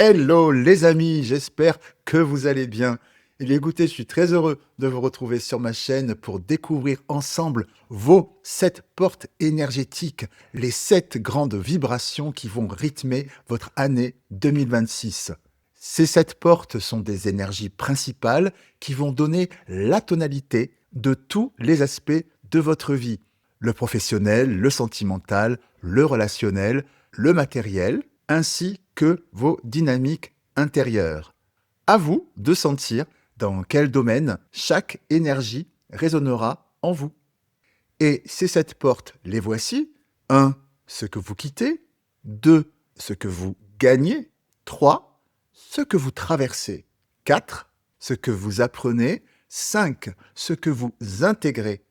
Hello les amis, j'espère que vous allez bien. Eh bien écoutez, je suis très heureux de vous retrouver sur ma chaîne pour découvrir ensemble vos 7 portes énergétiques, les 7 grandes vibrations qui vont rythmer votre année 2026. Ces 7 portes sont des énergies principales qui vont donner la tonalité de tous les aspects de votre vie. Le professionnel, le sentimental, le relationnel, le matériel, ainsi que vos dynamiques intérieures. À vous de sentir dans quel domaine chaque énergie résonnera en vous. Et ces 7 portes, les voici. 1. Ce que vous quittez. 2. Ce que vous gagnez. 3. Ce que vous traversez. 4. Ce que vous apprenez. 5. Ce que vous intégrez.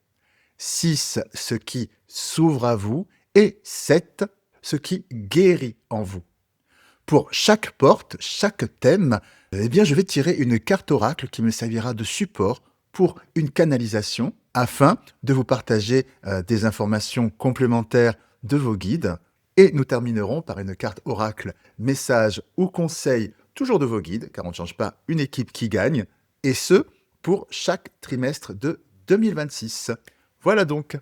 6. Ce qui s'ouvre à vous. Et 7. Ce qui guérit en vous. Pour chaque porte, chaque thème, eh bien, je vais tirer une carte oracle qui me servira de support pour une canalisation afin de vous partager des informations complémentaires de vos guides. Et nous terminerons par une carte oracle, message ou conseil, toujours de vos guides, car on ne change pas une équipe qui gagne, et ce, pour chaque trimestre de 2026. Voilà donc.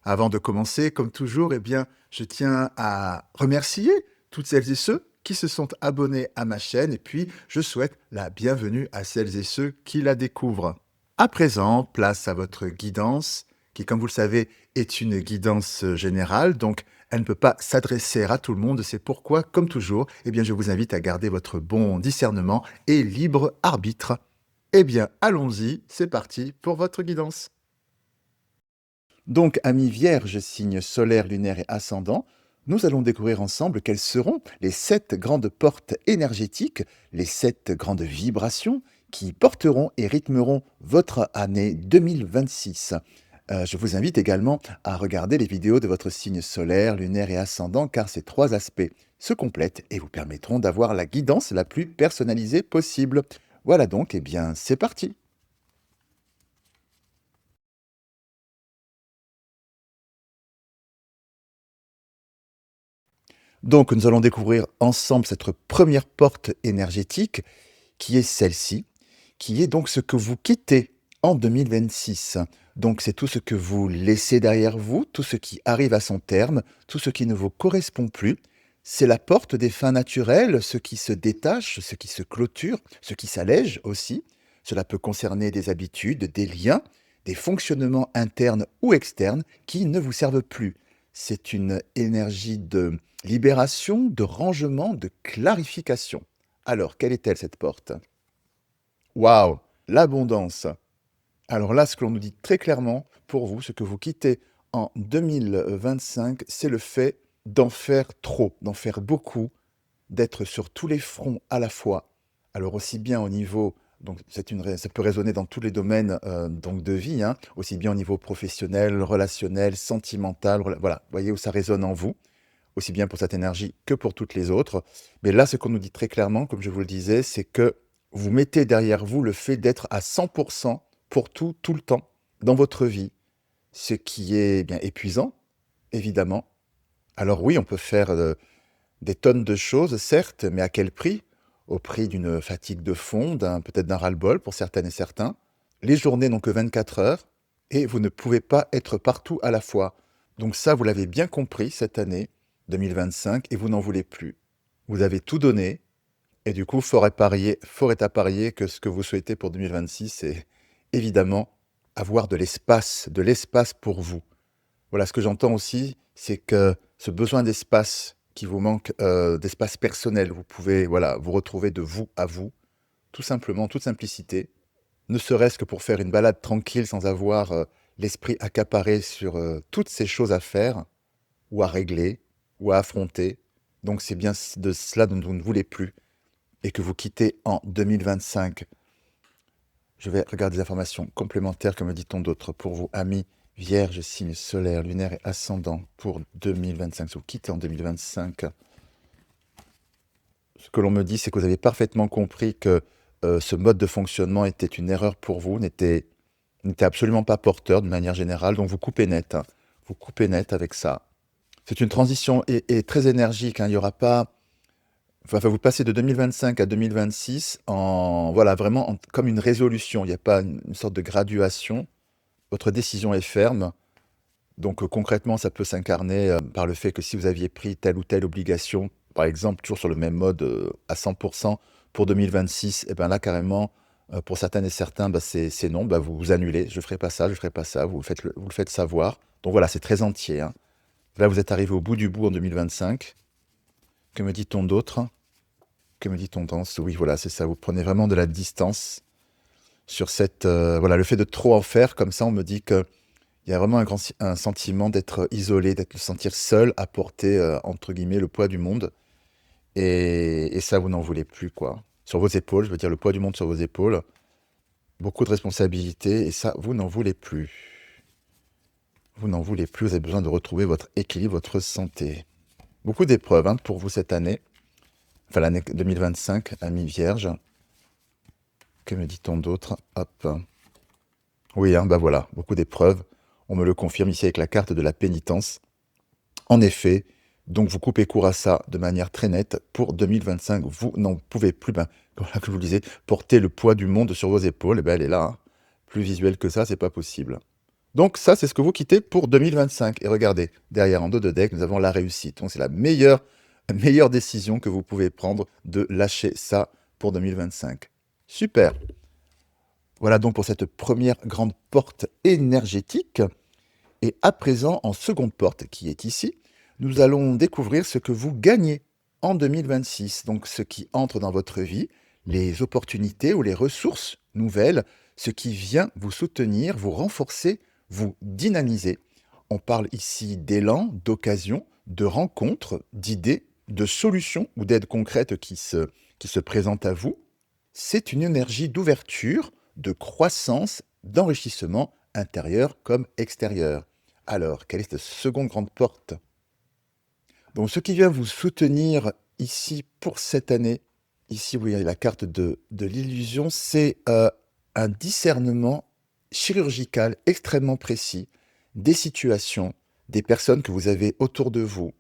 Avant de commencer, comme toujours, eh bien, je tiens à remercier toutes celles et ceux qui se sont abonnés à ma chaîne et puis je souhaite la bienvenue à celles et ceux qui la découvrent. À présent, place à votre guidance, qui, comme vous le savez, est une guidance générale, donc elle ne peut pas s'adresser à tout le monde. C'est pourquoi, comme toujours, eh bien, je vous invite à garder votre bon discernement et libre arbitre. Eh bien, allons-y, c'est parti pour votre guidance. Donc, amis vierges, signes solaires, lunaires et ascendants, nous allons découvrir ensemble quelles seront les 7 grandes portes énergétiques, les 7 grandes vibrations qui porteront et rythmeront votre année 2026. Je vous invite également à regarder les vidéos de votre signe solaire, lunaire et ascendant, car ces 3 aspects se complètent et vous permettront d'avoir la guidance la plus personnalisée possible. Voilà donc, eh bien, c'est parti! Donc, nous allons découvrir ensemble cette première porte énergétique, qui est celle-ci, qui est donc ce que vous quittez en 2026. Donc, c'est tout ce que vous laissez derrière vous, tout ce qui arrive à son terme, tout ce qui ne vous correspond plus. C'est la porte des fins naturelles, ce qui se détache, ce qui se clôture, ce qui s'allège aussi. Cela peut concerner des habitudes, des liens, des fonctionnements internes ou externes qui ne vous servent plus. C'est une énergie de libération, de rangement, de clarification. Alors, quelle est-elle cette porte? Waouh! L'abondance. Alors là, ce que l'on nous dit très clairement pour vous, ce que vous quittez en 2025, c'est le fait d'en faire trop, d'en faire beaucoup, d'être sur tous les fronts à la fois. Alors aussi bien au niveau, donc ça peut résonner dans tous les domaines donc de vie, hein, aussi bien au niveau professionnel, relationnel, sentimental, voilà, voyez où ça résonne en vous, aussi bien pour cette énergie que pour toutes les autres. Mais là, ce qu'on nous dit très clairement, comme je vous le disais, c'est que vous mettez derrière vous le fait d'être à 100% pour tout, tout le temps dans votre vie, ce qui est bien épuisant, évidemment. Alors oui, on peut faire des tonnes de choses, certes, mais à quel prix? Au prix d'une fatigue de fond, peut-être d'un ras-le-bol pour certaines et certains. Les journées n'ont que 24 heures et vous ne pouvez pas être partout à la fois. Donc ça, vous l'avez bien compris cette année 2025 et vous n'en voulez plus. Vous avez tout donné et du coup, fort est à parier que ce que vous souhaitez pour 2026, c'est évidemment avoir de l'espace pour vous. Voilà, ce que j'entends aussi, c'est que ce besoin d'espace qui vous manque, d'espace personnel, vous pouvez, voilà, vous retrouver de vous à vous, tout simplement, en toute simplicité, ne serait-ce que pour faire une balade tranquille sans avoir, l'esprit accaparé sur, toutes ces choses à faire ou à régler ou à affronter. Donc c'est bien de cela dont vous ne voulez plus et que vous quittez en 2025. Je vais regarder des informations complémentaires, que me dit-on d'autre pour vous, amis Vierge, signe solaire, lunaire et ascendant pour 2025. Si vous quittez en 2025, ce que l'on me dit, c'est que vous avez parfaitement compris que ce mode de fonctionnement était une erreur pour vous, n'était absolument pas porteur de manière générale, donc vous coupez net, hein. Vous coupez net avec ça. C'est une transition et très énergique, hein. Il n'y aura pas Enfin, vous passez de 2025 à 2026 en voilà, vraiment comme une résolution. Il n'y a pas une sorte de graduation. Votre décision est ferme. Donc concrètement, ça peut s'incarner par le fait que si vous aviez pris telle ou telle obligation, par exemple, toujours sur le même mode à 100% pour 2026, et bien là, carrément, pour certaines et certains, bah, c'est non, bah, vous annulez. Je ne ferai pas ça, je ne ferai pas ça. Vous le faites savoir. Donc voilà, c'est très entier, hein. Là, vous êtes arrivé au bout du bout en 2025. Que me dit-on d'autre? Que me dit-on danse? Oui, voilà, c'est ça. Vous prenez vraiment de la distance sur cette... voilà, le fait de trop en faire, comme ça, on me dit que il y a vraiment un sentiment d'être isolé, d'être se sentir seul à porter, entre guillemets, «le poids du monde» et ça, vous n'en voulez plus, quoi. Sur vos épaules, je veux dire, le poids du monde sur vos épaules, beaucoup de responsabilités et ça, vous n'en voulez plus. Vous n'en voulez plus, vous avez besoin de retrouver votre équilibre, votre santé. Beaucoup d'épreuves, hein, pour vous cette année, enfin l'année 2025, ami vierge. Que me dit-on d'autre? Hop. Oui, hein, bah voilà, beaucoup d'épreuves. On me le confirme ici avec la carte de la pénitence. En effet, donc vous coupez court à ça de manière très nette. Pour 2025, vous n'en pouvez plus, ben, comme là que je vous le disais, porter le poids du monde sur vos épaules. Et ben, elle est là, hein. Plus visuel que ça, c'est pas possible. Donc ça, c'est ce que vous quittez pour 2025. Et regardez, derrière en dos de deck, nous avons la réussite. Donc c'est la meilleure décision que vous pouvez prendre de lâcher ça pour 2025. Super. Voilà donc pour cette première grande porte énergétique. Et à présent, en seconde porte, qui est ici, nous allons découvrir ce que vous gagnez en 2026. Donc ce qui entre dans votre vie, les opportunités ou les ressources nouvelles, ce qui vient vous soutenir, vous renforcer, vous dynamiser. On parle ici d'élan, d'occasion, de rencontres, d'idées, de solutions ou d'aides concrètes qui se présentent à vous. C'est une énergie d'ouverture, de croissance, d'enrichissement intérieur comme extérieur. Alors, quelle est cette seconde grande porte? Donc, ce qui vient vous soutenir ici pour cette année, ici vous voyez la carte de l'illusion, c'est un discernement chirurgical extrêmement précis des situations, des personnes que vous avez autour de vous,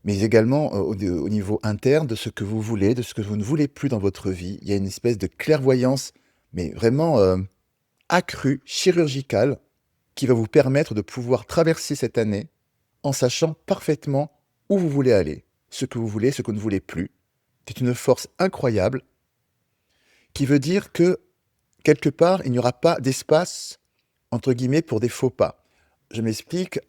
mais également au niveau interne de ce que vous voulez, de ce que vous ne voulez plus dans votre vie. Il y a une espèce de clairvoyance, mais vraiment accrue, chirurgicale, qui va vous permettre de pouvoir traverser cette année en sachant parfaitement où vous voulez aller, ce que vous voulez, ce que vous ne voulez plus. C'est une force incroyable qui veut dire que, quelque part, il n'y aura pas d'espace, entre guillemets, pour des faux pas. Je m'explique,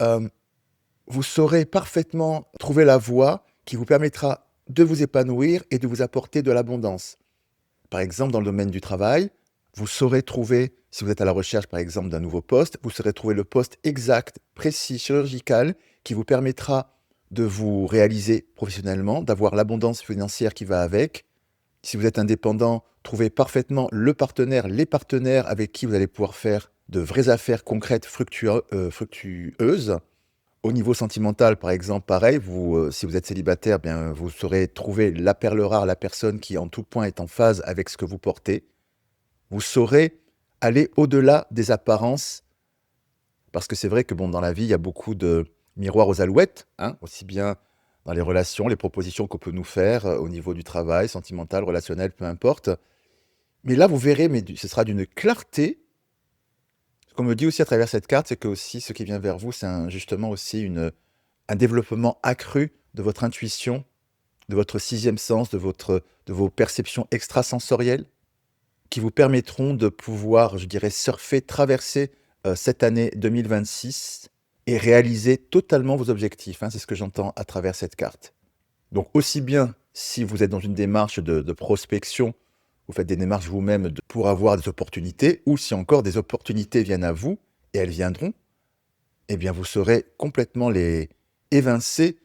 vous saurez parfaitement trouver la voie qui vous permettra de vous épanouir et de vous apporter de l'abondance. Par exemple, dans le domaine du travail, vous saurez trouver, si vous êtes à la recherche par exemple d'un nouveau poste, vous saurez trouver le poste exact, précis, chirurgical, qui vous permettra de vous réaliser professionnellement, d'avoir l'abondance financière qui va avec. Si vous êtes indépendant, trouvez parfaitement le partenaire, les partenaires avec qui vous allez pouvoir faire de vraies affaires concrètes, fructueuses. Au niveau sentimental, par exemple, pareil, si vous êtes célibataire, bien, vous saurez trouver la perle rare, la personne qui en tout point est en phase avec ce que vous portez. Vous saurez aller au-delà des apparences, parce que c'est vrai que bon, dans la vie, il y a beaucoup de miroirs aux alouettes, hein, aussi bien dans les relations, les propositions qu'on peut nous faire au niveau du travail, sentimental, relationnel, peu importe. Mais là, vous verrez, mais ce sera d'une clarté. Ce qu'on me dit aussi à travers cette carte, c'est que aussi ce qui vient vers vous, c'est justement aussi un développement accru de votre intuition, de votre sixième sens, de vos perceptions extrasensorielles, qui vous permettront de pouvoir, je dirais, surfer, traverser cette année 2026 et réaliser totalement vos objectifs, hein. C'est ce que j'entends à travers cette carte. Donc aussi bien si vous êtes dans une démarche de prospection, vous faites des démarches vous-même pour avoir des opportunités, ou si encore des opportunités viennent à vous, et elles viendront, eh bien vous saurez complètement les évincer,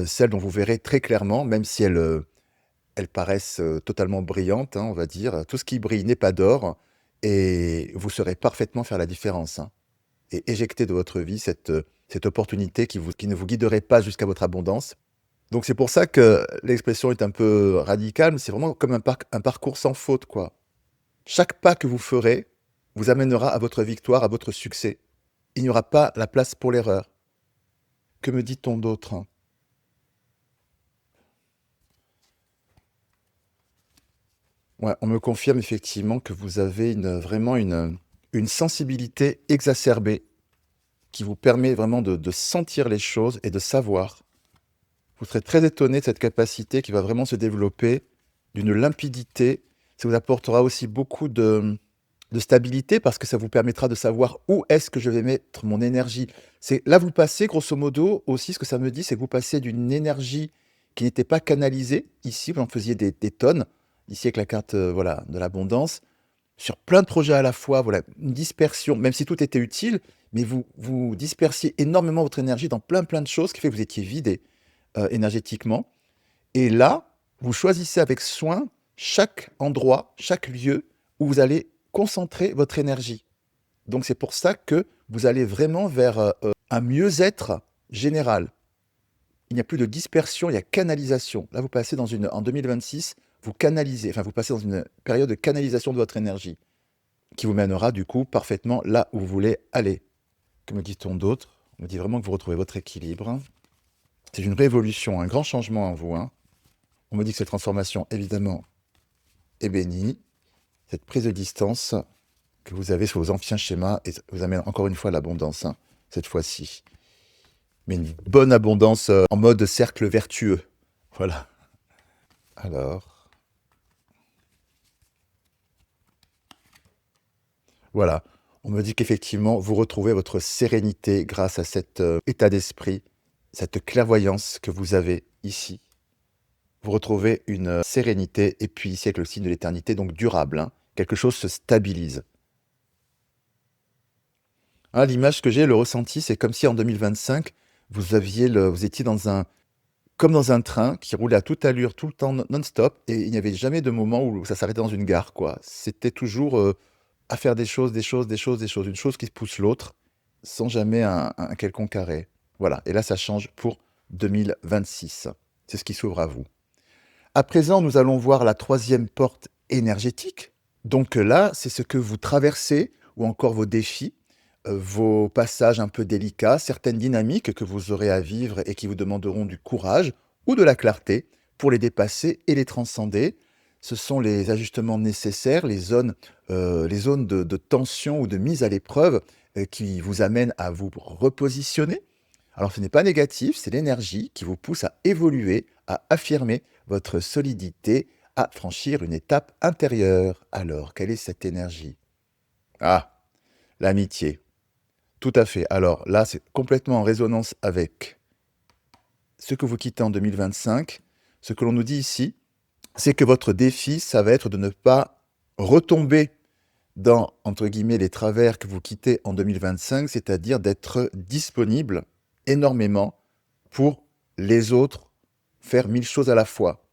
celles dont vous verrez très clairement, même si elles paraissent totalement brillantes, hein, on va dire. Tout ce qui brille n'est pas d'or, et vous saurez parfaitement faire la différence, hein, et éjecter de votre vie cette opportunité qui ne vous guiderait pas jusqu'à votre abondance. Donc c'est pour ça que l'expression est un peu radicale, mais c'est vraiment comme un parcours sans faute, quoi. Chaque pas que vous ferez vous amènera à votre victoire, à votre succès. Il n'y aura pas la place pour l'erreur. Que me dit-on d'autre? Ouais, on me confirme effectivement que vous avez vraiment une sensibilité exacerbée qui vous permet vraiment de sentir les choses et de savoir. Vous serez très étonné de cette capacité qui va vraiment se développer, d'une limpidité. Ça vous apportera aussi beaucoup de stabilité parce que ça vous permettra de savoir où est-ce que je vais mettre mon énergie. Là, vous passez, grosso modo, aussi, ce que ça me dit, c'est que vous passez d'une énergie qui n'était pas canalisée. Ici, vous en faisiez des tonnes. Ici, avec la carte voilà, de l'abondance, sur plein de projets à la fois, voilà, une dispersion, même si tout était utile, mais vous dispersiez énormément votre énergie dans plein de choses, ce qui fait que vous étiez vidé énergétiquement. Et là, vous choisissez avec soin chaque endroit, chaque lieu où vous allez concentrer votre énergie. Donc c'est pour ça que vous allez vraiment vers un mieux-être général. Il n'y a plus de dispersion, il y a canalisation. Là, vous passez en 2026, vous canalisez, enfin vous passez dans une période de canalisation de votre énergie qui vous mènera du coup parfaitement là où vous voulez aller. Que me dit-on d'autre? On me dit vraiment que vous retrouvez votre équilibre. C'est une révolution, un grand changement en vous, hein. On me dit que cette transformation, évidemment, est bénie. Cette prise de distance que vous avez sur vos anciens schémas et vous amène encore une fois à l'abondance, hein, cette fois-ci. Mais une bonne abondance en mode cercle vertueux. Voilà. Alors, voilà. On me dit qu'effectivement, vous retrouvez votre sérénité grâce à cet état d'esprit, cette clairvoyance que vous avez ici. Vous retrouvez une sérénité, et puis ici avec le signe de l'éternité, donc durable, hein. Quelque chose se stabilise. Hein, l'image que j'ai, le ressenti, c'est comme si en 2025, vous étiez comme dans un train qui roulait à toute allure, tout le temps, non-stop, et il n'y avait jamais de moment où ça s'arrêtait dans une gare, quoi. C'était toujours à faire des choses, des choses, des choses, des choses, une chose qui pousse l'autre, sans jamais un quelconque arrêt. Voilà, et là, ça change pour 2026. C'est ce qui s'ouvre à vous. À présent, nous allons voir la troisième porte énergétique. Donc là, c'est ce que vous traversez, ou encore vos défis, vos passages un peu délicats, certaines dynamiques que vous aurez à vivre et qui vous demanderont du courage ou de la clarté pour les dépasser et les transcender. Ce sont les ajustements nécessaires, les zones de tension ou de mise à l'épreuve qui vous amènent à vous repositionner. Alors ce n'est pas négatif, c'est l'énergie qui vous pousse à évoluer, à affirmer votre solidité, à franchir une étape intérieure. Alors, quelle est cette énergie? Ah, l'amitié. Tout à fait. Alors là, c'est complètement en résonance avec ce que vous quittez en 2025. Ce que l'on nous dit ici, c'est que votre défi, ça va être de ne pas retomber dans, entre guillemets, les travers que vous quittez en 2025, c'est-à-dire d'être disponible énormément pour les autres, faire 1000 choses à la fois,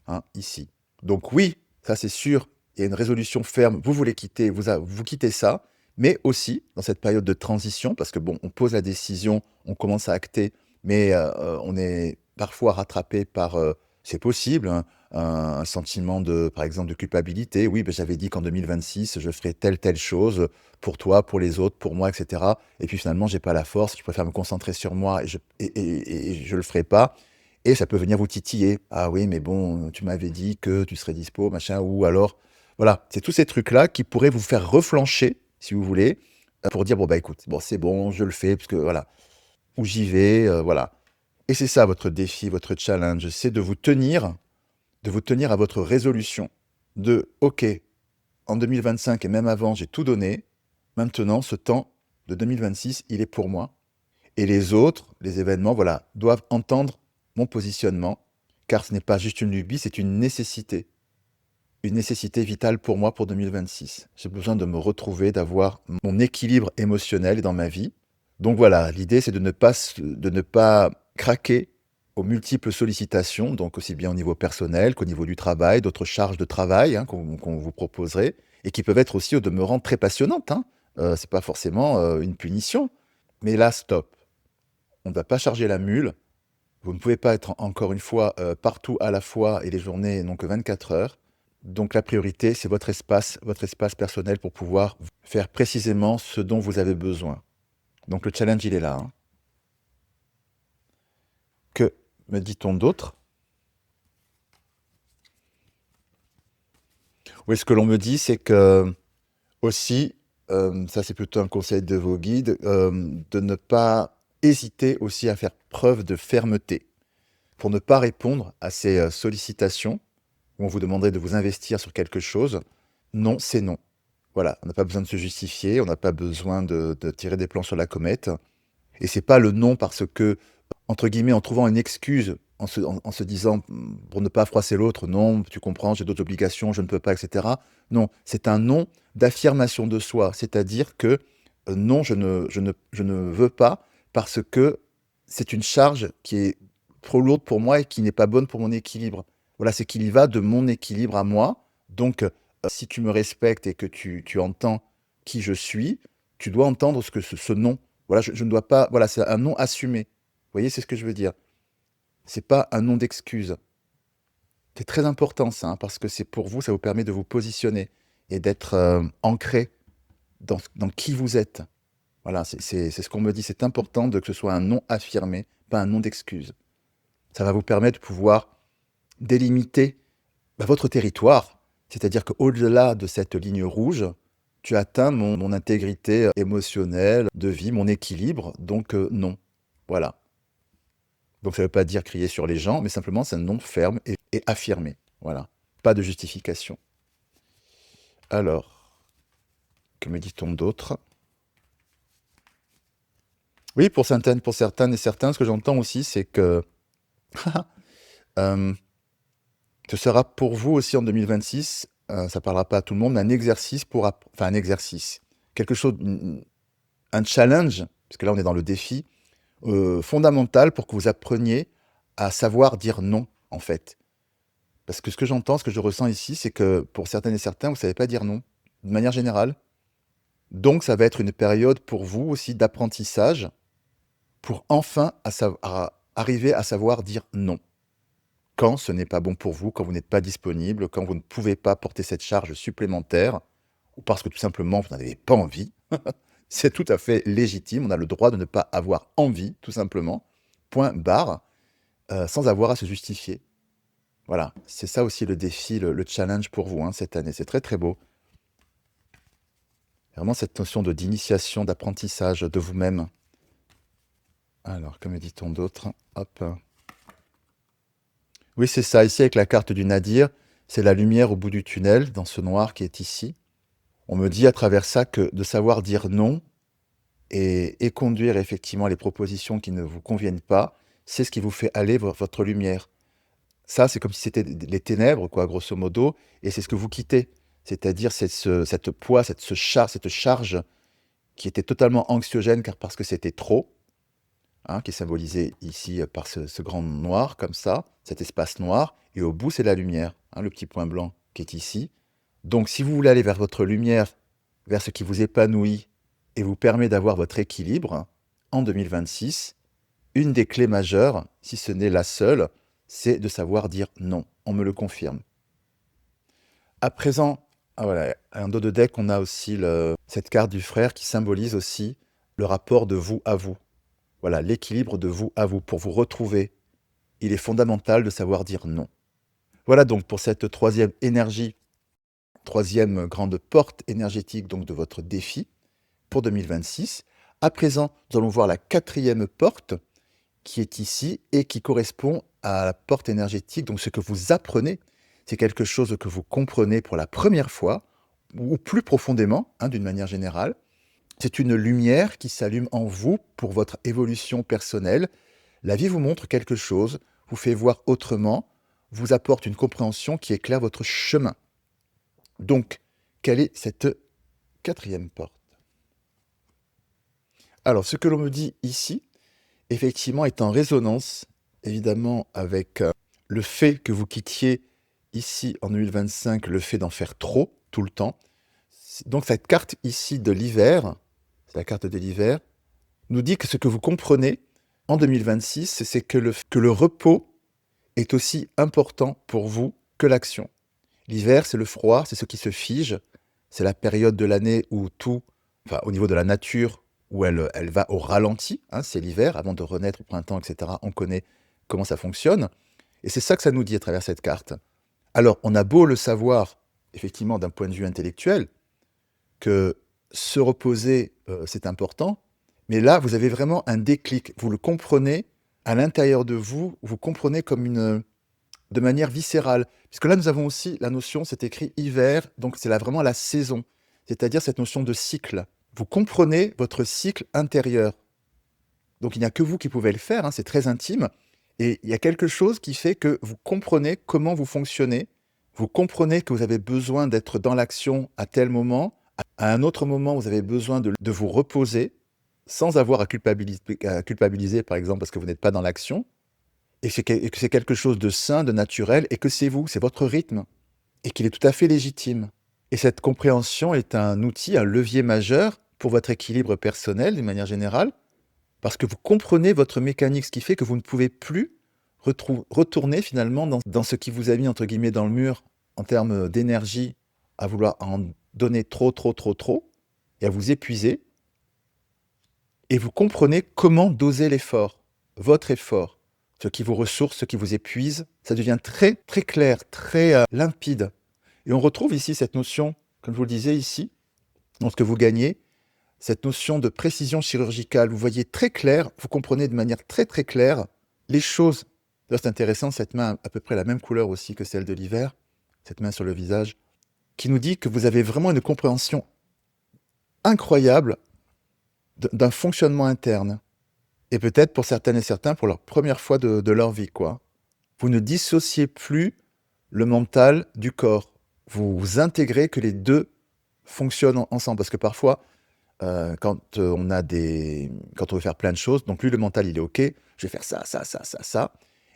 hein, ici. Donc oui, ça c'est sûr, il y a une résolution ferme, vous voulez quitter, vous quittez ça, mais aussi dans cette période de transition, parce que bon, on pose la décision, on commence à acter, mais on est parfois rattrapé par, c'est possible, hein, un sentiment de, par exemple, de culpabilité. Oui, ben, j'avais dit qu'en 2026, je ferais telle chose pour toi, pour les autres, pour moi, etc. Et puis finalement, j'ai pas la force, je préfère me concentrer sur moi et je le ferai pas. Et ça peut venir vous titiller. Ah oui, mais bon, tu m'avais dit que tu serais dispo, machin, ou alors. Voilà, c'est tous ces trucs-là qui pourraient vous faire reflancher, si vous voulez, pour dire, bon, bah écoute, bon, c'est bon, je le fais, parce que voilà, ou j'y vais, voilà. Et c'est ça votre défi, votre challenge, c'est de vous tenir à votre résolution. De, ok, en 2025 et même avant, j'ai tout donné. Maintenant, ce temps de 2026, il est pour moi. Et les autres, les événements, voilà, doivent entendre mon positionnement, car ce n'est pas juste une lubie, c'est une nécessité. Une nécessité vitale pour moi pour 2026. J'ai besoin de me retrouver, d'avoir mon équilibre émotionnel dans ma vie. Donc voilà, l'idée c'est de ne pas craquer aux multiples sollicitations, donc aussi bien au niveau personnel qu'au niveau du travail, d'autres charges de travail, hein, qu'on vous proposerait, et qui peuvent être aussi au demeurant très passionnantes, hein. C'est pas forcément une punition. Mais là, stop. On ne va pas charger la mule. Vous ne pouvez pas être encore une fois partout à la fois et les journées n'ont que 24 heures. Donc la priorité, c'est votre espace personnel pour pouvoir faire précisément ce dont vous avez besoin. Donc le challenge, il est là, hein. Que me dit-on d'autre? Oui, ce que l'on me dit, c'est que aussi, ça c'est plutôt un conseil de vos guides, de ne pas hésiter aussi à faire preuve de fermeté pour ne pas répondre à ces sollicitations où on vous demanderait de vous investir sur quelque chose. Non, c'est non. Voilà, on n'a pas besoin de se justifier, on n'a pas besoin de tirer des plans sur la comète. Et c'est pas le non parce que, entre guillemets, en trouvant une excuse, en se disant pour ne pas froisser l'autre, non, tu comprends, j'ai d'autres obligations, je ne peux pas, etc. Non, c'est un non d'affirmation de soi, c'est-à-dire que non, je ne veux pas parce que c'est une charge qui est trop lourde pour moi et qui n'est pas bonne pour mon équilibre. Voilà, c'est qu'il y va de mon équilibre à moi. Donc, si tu me respectes et que tu entends qui je suis, tu dois entendre ce non. Voilà, je ne dois pas. Voilà, c'est un non assumé. Vous voyez, c'est ce que je veux dire. C'est pas un non d'excuse. C'est très important ça, hein, parce que c'est pour vous, ça vous permet de vous positionner et d'être ancré dans qui vous êtes. Voilà, c'est ce qu'on me dit. C'est important que ce soit un non affirmé, pas un non d'excuse. Ça va vous permettre de pouvoir délimiter votre territoire. C'est-à-dire qu'au-delà de cette ligne rouge, tu atteins mon intégrité émotionnelle, de vie, mon équilibre. Donc non. Voilà. Donc ça ne veut pas dire crier sur les gens, mais simplement c'est un non ferme et affirmé. Voilà. Pas de justification. Alors, que me dit-on d'autre? Oui, pour certaines et certains, ce que j'entends aussi, c'est que euh, ce sera pour vous aussi en 2026, ça parlera pas à tout le monde, mais un exercice enfin un exercice, quelque chose, un challenge, parce que là on est dans le défi, fondamental pour que vous appreniez à savoir dire non, en fait. Parce que ce que j'entends, ce que je ressens ici, c'est que pour certaines et certains, vous ne savez pas dire non, de manière générale. Donc, ça va être une période pour vous aussi d'apprentissage pour enfin arriver à savoir dire non. Quand ce n'est pas bon pour vous, quand vous n'êtes pas disponible, quand vous ne pouvez pas porter cette charge supplémentaire, ou parce que tout simplement vous n'avez pas envie, c'est tout à fait légitime. On a le droit de ne pas avoir envie, tout simplement. Point barre, sans avoir à se justifier. Voilà, c'est ça aussi le défi, le challenge pour vous, hein, cette année. C'est très, très beau. Vraiment cette notion d'initiation, d'apprentissage de vous-même. Alors, que me dit-on d'autre? Hop. Oui, c'est ça. Ici, avec la carte du Nadir, c'est la lumière au bout du tunnel, dans ce noir qui est ici. On me dit à travers ça que de savoir dire non et conduire effectivement les propositions qui ne vous conviennent pas, c'est ce qui vous fait aller vers votre lumière. Ça, c'est comme si c'était les ténèbres, quoi, grosso modo, et c'est ce que vous quittez. C'est-à-dire cette poids, cette charge qui était totalement anxiogène car parce que c'était trop, hein, qui est symbolisé ici par ce grand noir, comme ça, cet espace noir, et au bout, c'est la lumière, hein, le petit point blanc qui est ici. Donc, si vous voulez aller vers votre lumière, vers ce qui vous épanouit et vous permet d'avoir votre équilibre, en 2026, une des clés majeures, si ce n'est la seule, c'est de savoir dire non. On me le confirme. À présent, ah voilà, un dos de deck, on a aussi cette carte du frère qui symbolise aussi le rapport de vous à vous. Voilà, l'équilibre de vous à vous. Pour vous retrouver, il est fondamental de savoir dire non. Voilà donc pour cette troisième énergie, troisième grande porte énergétique donc de votre défi pour 2026. À présent, nous allons voir la quatrième porte qui est ici et qui correspond à la porte énergétique. Donc ce que vous apprenez, c'est quelque chose que vous comprenez pour la première fois, ou plus profondément, hein, d'une manière générale. C'est une lumière qui s'allume en vous pour votre évolution personnelle. La vie vous montre quelque chose, vous fait voir autrement, vous apporte une compréhension qui éclaire votre chemin. Donc, quelle est cette quatrième porte? Alors, ce que l'on me dit ici, effectivement, est en résonance, évidemment, avec le fait que vous quittiez ici, en 2025, le fait d'en faire trop, tout le temps. Donc, cette carte ici de l'hiver, c'est la carte de l'hiver, nous dit que ce que vous comprenez en 2026, c'est que le repos est aussi important pour vous que l'action. L'hiver, c'est le froid, c'est ce qui se fige, c'est la période de l'année où tout, enfin au niveau de la nature, où elle va au ralenti, hein, c'est l'hiver, avant de renaître au printemps, etc. On connaît comment ça fonctionne, et c'est ça que ça nous dit à travers cette carte. Alors, on a beau le savoir effectivement d'un point de vue intellectuel, que se reposer, c'est important, mais là, vous avez vraiment un déclic. Vous le comprenez à l'intérieur de vous, vous comprenez comme de manière viscérale. Puisque là, nous avons aussi la notion, c'est écrit hiver, donc c'est là vraiment la saison, c'est-à-dire cette notion de cycle. Vous comprenez votre cycle intérieur. Donc il n'y a que vous qui pouvez le faire, hein, c'est très intime. Et il y a quelque chose qui fait que vous comprenez comment vous fonctionnez, vous comprenez que vous avez besoin d'être dans l'action à tel moment, à un autre moment, vous avez besoin de vous reposer, sans avoir à culpabiliser, par exemple, parce que vous n'êtes pas dans l'action, et que c'est quelque chose de sain, de naturel, et que c'est vous, c'est votre rythme, et qu'il est tout à fait légitime. Et cette compréhension est un outil, un levier majeur pour votre équilibre personnel, d'une manière générale, parce que vous comprenez votre mécanique, ce qui fait que vous ne pouvez plus retourner finalement dans ce qui vous a mis, entre guillemets, dans le mur, en termes d'énergie, à vouloir en donner trop, trop, trop, trop, et à vous épuiser, et vous comprenez comment doser l'effort, votre effort, ce qui vous ressource, ce qui vous épuise, ça devient très, très clair, très limpide. Et on retrouve ici cette notion, comme je vous le disais ici, dans ce que vous gagnez, cette notion de précision chirurgicale. Vous voyez très clair, vous comprenez de manière très, très claire les choses. Là, c'est intéressant, cette main à peu près la même couleur aussi que celle de l'hiver, cette main sur le visage, qui nous dit que vous avez vraiment une compréhension incroyable d'un fonctionnement interne. Et peut-être pour certaines et certains, pour leur première fois de leur vie, quoi. Vous ne dissociez plus le mental du corps. Vous intégrez que les deux fonctionnent ensemble. Parce que parfois, quand quand on veut faire plein de choses, donc lui, le mental, il est OK, je vais faire ça, ça, ça, ça, ça.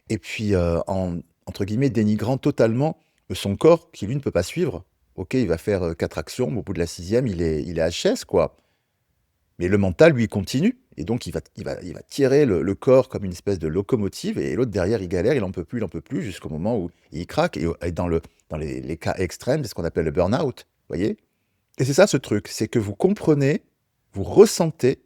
Et puis, entre guillemets, dénigrant totalement son corps, qui lui ne peut pas suivre. OK, il va faire 4 actions, mais au bout de la sixième, il est HS, quoi. Mais le mental, lui, continue. Et donc, il va tirer le corps comme une espèce de locomotive. Et l'autre, derrière, il galère, il en peut plus, jusqu'au moment où il craque. Et dans les cas extrêmes, c'est ce qu'on appelle le burn-out. Vous voyez? Et c'est ça, ce truc. C'est que vous comprenez, vous ressentez,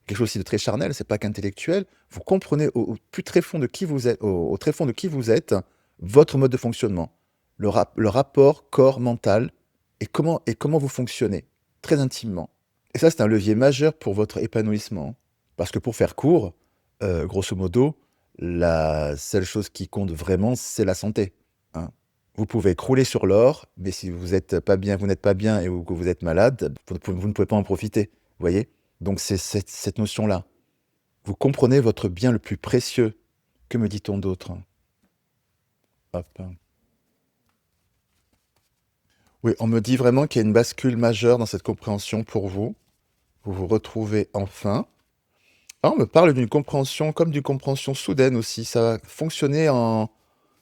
quelque chose aussi de très charnel, c'est pas qu'intellectuel, vous comprenez au plus très fond de qui vous êtes, au très fond de qui vous êtes, votre mode de fonctionnement. Le rapport corps-mental et comment vous fonctionnez, très intimement. Et ça, c'est un levier majeur pour votre épanouissement. Parce que pour faire court, grosso modo, la seule chose qui compte vraiment, c'est la santé, hein. Vous pouvez crouler sur l'or, mais si vous êtes pas bien, vous n'êtes pas bien et ou que vous êtes malade, vous ne pouvez pas en profiter, vous voyez? Donc c'est cette notion-là. Vous comprenez votre bien le plus précieux. Que me dit-on d'autre? Hop. Oui, on me dit vraiment qu'il y a une bascule majeure dans cette compréhension pour vous. Vous vous retrouvez enfin. Ah, on me parle d'une compréhension, comme d'une compréhension soudaine aussi. Ça va fonctionner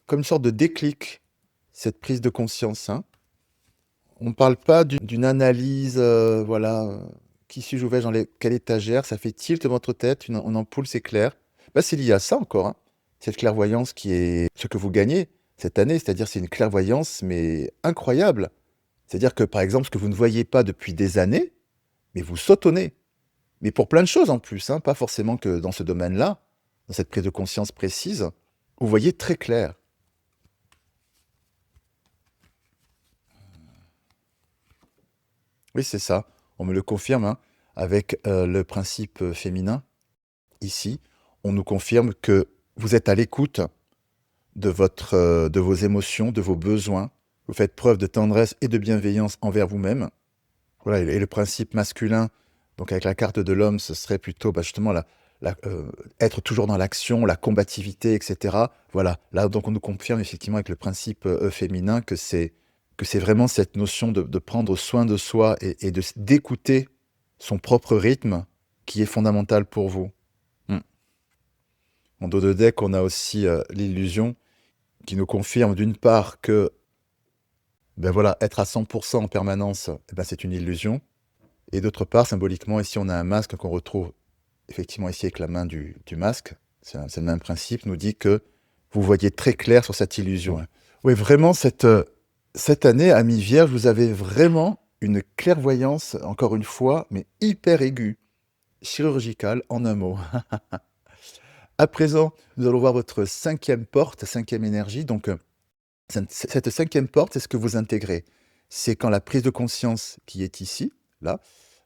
comme une sorte de déclic, cette prise de conscience, hein. On ne parle pas d'une analyse, voilà, qui suis-je, où vais-je, quelle étagère, ça fait tilt dans votre tête, une ampoule s'éclaire. Bah, c'est lié à ça encore, hein. Cette clairvoyance qui est ce que vous gagnez cette année, c'est-à-dire c'est une clairvoyance, mais incroyable. C'est-à-dire que, par exemple, ce que vous ne voyez pas depuis des années, mais vous sautonnez. Mais pour plein de choses en plus, hein, pas forcément que dans ce domaine-là, dans cette prise de conscience précise, vous voyez très clair. Oui, c'est ça. On me le confirme, hein, avec le principe féminin. Ici, on nous confirme que vous êtes à l'écoute de vos émotions, de vos besoins. Vous faites preuve de tendresse et de bienveillance envers vous-même. Voilà, et le principe masculin, donc avec la carte de l'homme, ce serait plutôt bah, justement être toujours dans l'action, la combativité, etc. Voilà, là donc on nous confirme effectivement avec le principe féminin que c'est vraiment cette notion de prendre soin de soi et d'écouter son propre rythme qui est fondamental pour vous. Hmm. En dos de deck, on a aussi l'illusion qui nous confirme d'une part que ben voilà, être à 100% en permanence, eh ben, c'est une illusion. Et d'autre part, symboliquement, ici, on a un masque qu'on retrouve effectivement ici avec la main du masque. C'est le même principe, nous dit que vous voyez très clair sur cette illusion, hein. Oui, vraiment, cette année, ami Vierge, vous avez vraiment une clairvoyance, encore une fois, mais hyper aiguë, chirurgicale, en un mot. À présent, nous allons voir votre cinquième porte, cinquième énergie. Donc, cette cinquième porte, c'est ce que vous intégrez. c'est quand la prise de conscience qui est ici, là,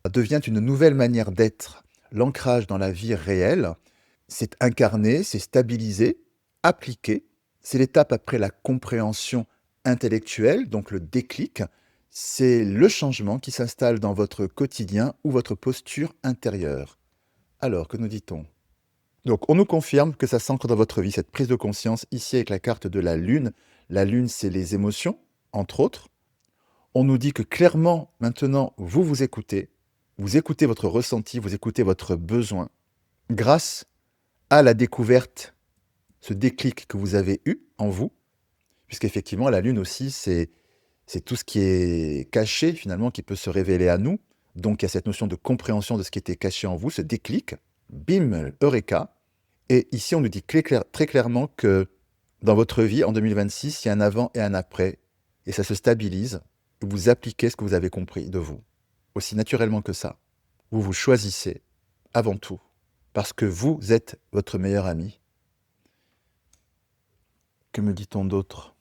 devient une nouvelle manière d'être. L'ancrage dans la vie réelle, c'est incarné, c'est stabilisé, appliqué. C'est l'étape après la compréhension intellectuelle, donc le déclic. C'est le changement qui s'installe dans votre quotidien ou votre posture intérieure. Alors, que nous dit-on? Donc, on nous confirme que ça s'ancre dans votre vie, cette prise de conscience, ici avec la carte de la Lune. La Lune, c'est les émotions, entre autres. On nous dit que clairement, maintenant, vous écoutez votre ressenti, vous écoutez votre besoin, grâce à la découverte, ce déclic que vous avez eu en vous, puisqu'effectivement, la Lune aussi, c'est tout ce qui est caché, finalement, qui peut se révéler à nous. Donc, il y a cette notion de compréhension de ce qui était caché en vous, ce déclic, bim, eureka. Et ici, on nous dit très clairement que dans votre vie, en 2026, il y a un avant et un après, et ça se stabilise, et vous appliquez ce que vous avez compris de vous, aussi naturellement que ça. Vous vous choisissez, avant tout, parce que vous êtes votre meilleur ami. Que me dit-on d'autre?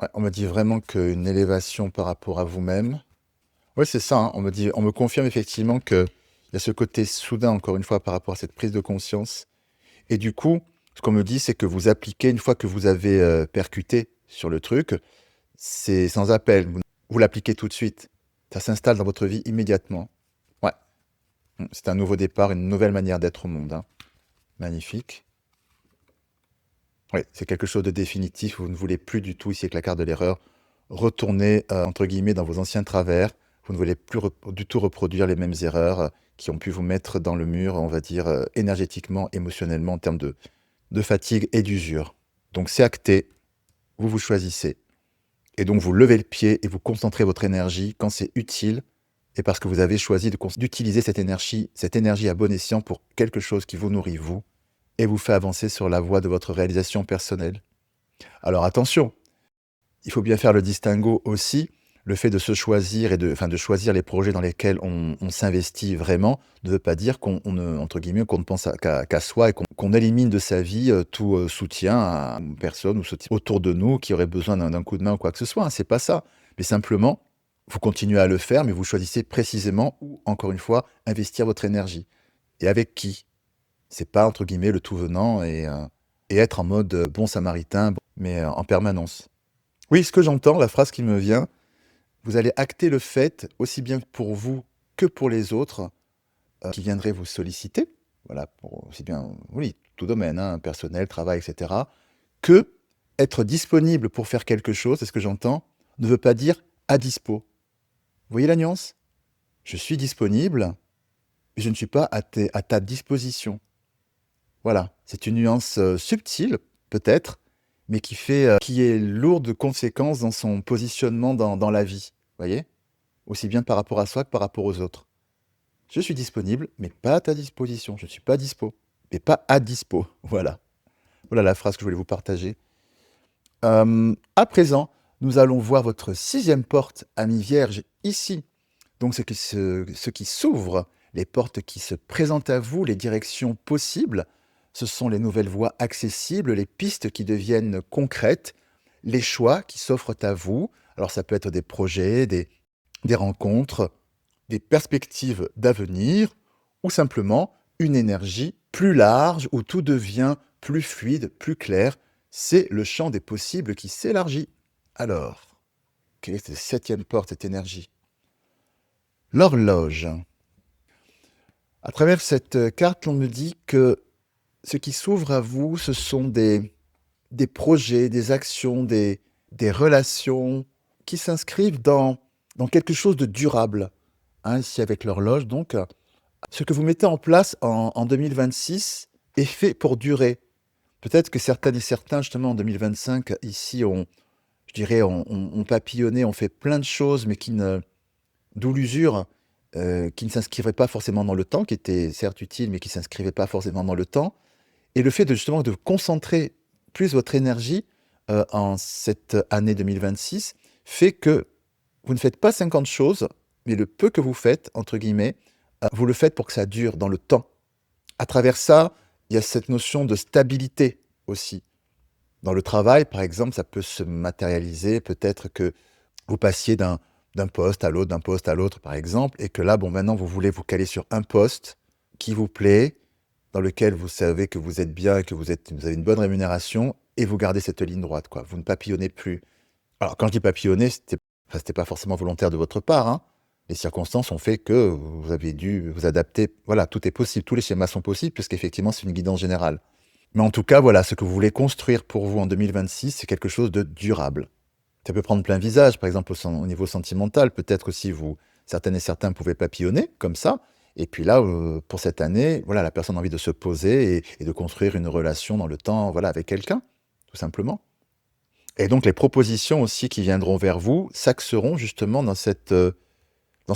Ouais, on me dit vraiment qu'une élévation par rapport à vous-même. Oui, c'est ça, hein, on me confirme effectivement qu'il y a ce côté soudain, encore une fois, par rapport à cette prise de conscience. Et du coup, ce qu'on me dit, c'est que vous appliquez, une fois que vous avez percuté sur le truc, c'est sans appel. Vous l'appliquez tout de suite. Ça s'installe dans votre vie immédiatement. Ouais, c'est un nouveau départ, une nouvelle manière d'être au monde, hein. Magnifique. Oui, c'est quelque chose de définitif. Vous ne voulez plus du tout, ici avec la carte de l'erreur, retourner, entre guillemets, dans vos anciens travers. Vous ne voulez plus du tout reproduire les mêmes erreurs qui ont pu vous mettre dans le mur, on va dire, énergétiquement, émotionnellement, en termes de fatigue et d'usure. Donc c'est acté, vous vous choisissez. Et donc vous levez le pied et vous concentrez votre énergie quand c'est utile et parce que vous avez choisi d'utiliser cette énergie à bon escient pour quelque chose qui vous nourrit, vous, et vous fait avancer sur la voie de votre réalisation personnelle. Alors attention, il faut bien faire le distinguo aussi. Le fait de se choisir et de choisir les projets dans lesquels on s'investit vraiment ne veut pas dire entre guillemets, qu'on ne pense qu'à soi et qu'on élimine de sa vie tout soutien à une personne ou autour de nous qui aurait besoin d'un coup de main ou quoi que ce soit, hein, c'est pas ça. Mais simplement, vous continuez à le faire, mais vous choisissez précisément où, encore une fois, investir votre énergie. Et avec qui? C'est pas, entre guillemets, le tout venant et être en mode bon samaritain, mais en permanence. Oui, ce que j'entends, la phrase qui me vient, vous allez acter le fait, aussi bien pour vous que pour les autres, qui viendraient vous solliciter, voilà, pour aussi bien, oui, tout domaine, hein, personnel, travail, etc., que être disponible pour faire quelque chose, c'est ce que j'entends, ne veut pas dire à dispo. Vous voyez la nuance? Je suis disponible, mais je ne suis pas à ta disposition. Voilà, c'est une nuance subtile, peut-être, mais qui est lourde de conséquences dans son positionnement dans la vie. Vous voyez? Aussi bien par rapport à soi que par rapport aux autres. Je suis disponible, mais pas à ta disposition. Je ne suis pas dispo, mais pas à dispo. Voilà. Voilà la phrase que je voulais vous partager. À présent, nous allons voir votre 6e porte, ami Vierge, ici. Donc ce qui s'ouvre, les portes qui se présentent à vous, les directions possibles, ce sont les nouvelles voies accessibles, les pistes qui deviennent concrètes, les choix qui s'offrent à vous. Alors ça peut être des projets, des rencontres, des perspectives d'avenir, ou simplement une énergie plus large où tout devient plus fluide, plus clair. C'est le champ des possibles qui s'élargit. Alors, quelle est cette 7e porte, cette énergie? L'horloge. À travers cette carte, on me dit que ce qui s'ouvre à vous, ce sont des projets, des actions, des relations qui s'inscrivent dans quelque chose de durable. Hein, ici avec l'horloge, donc, ce que vous mettez en place en 2026 est fait pour durer. Peut-être que certaines et certains, justement, en 2025, ici, je dirais, on papillonné, on fait plein de choses, mais d'où l'usure, qui ne s'inscrivait pas forcément dans le temps, qui était certes utile, mais qui ne s'inscrivait pas forcément dans le temps. Et le fait justement de concentrer plus votre énergie en cette année 2026 fait que vous ne faites pas 50 choses, mais le peu que vous faites, entre guillemets, vous le faites pour que ça dure dans le temps. À travers ça, il y a cette notion de stabilité aussi. Dans le travail, par exemple, ça peut se matérialiser peut-être que vous passiez d'un poste à l'autre, d'un poste à l'autre, par exemple, et que là, bon, maintenant, vous voulez vous caler sur un poste qui vous plaît, dans lequel vous savez que vous êtes bien et que vous avez une bonne rémunération, et vous gardez cette ligne droite, quoi. Vous ne papillonnez plus. Alors, quand je dis papillonner, c'était pas forcément volontaire de votre part, hein. Les circonstances ont fait que vous avez dû vous adapter. Voilà, tout est possible, tous les schémas sont possibles, puisqu'effectivement, c'est une guidance générale. Mais en tout cas, voilà, ce que vous voulez construire pour vous en 2026, c'est quelque chose de durable. Ça peut prendre plein visage, par exemple au niveau sentimental, peut-être aussi certaines et certains pouvaient papillonner comme ça. Et puis là, pour cette année, voilà, la personne a envie de se poser et de construire une relation dans le temps, voilà, avec quelqu'un, tout simplement. Et donc les propositions aussi qui viendront vers vous s'axeront justement dans cette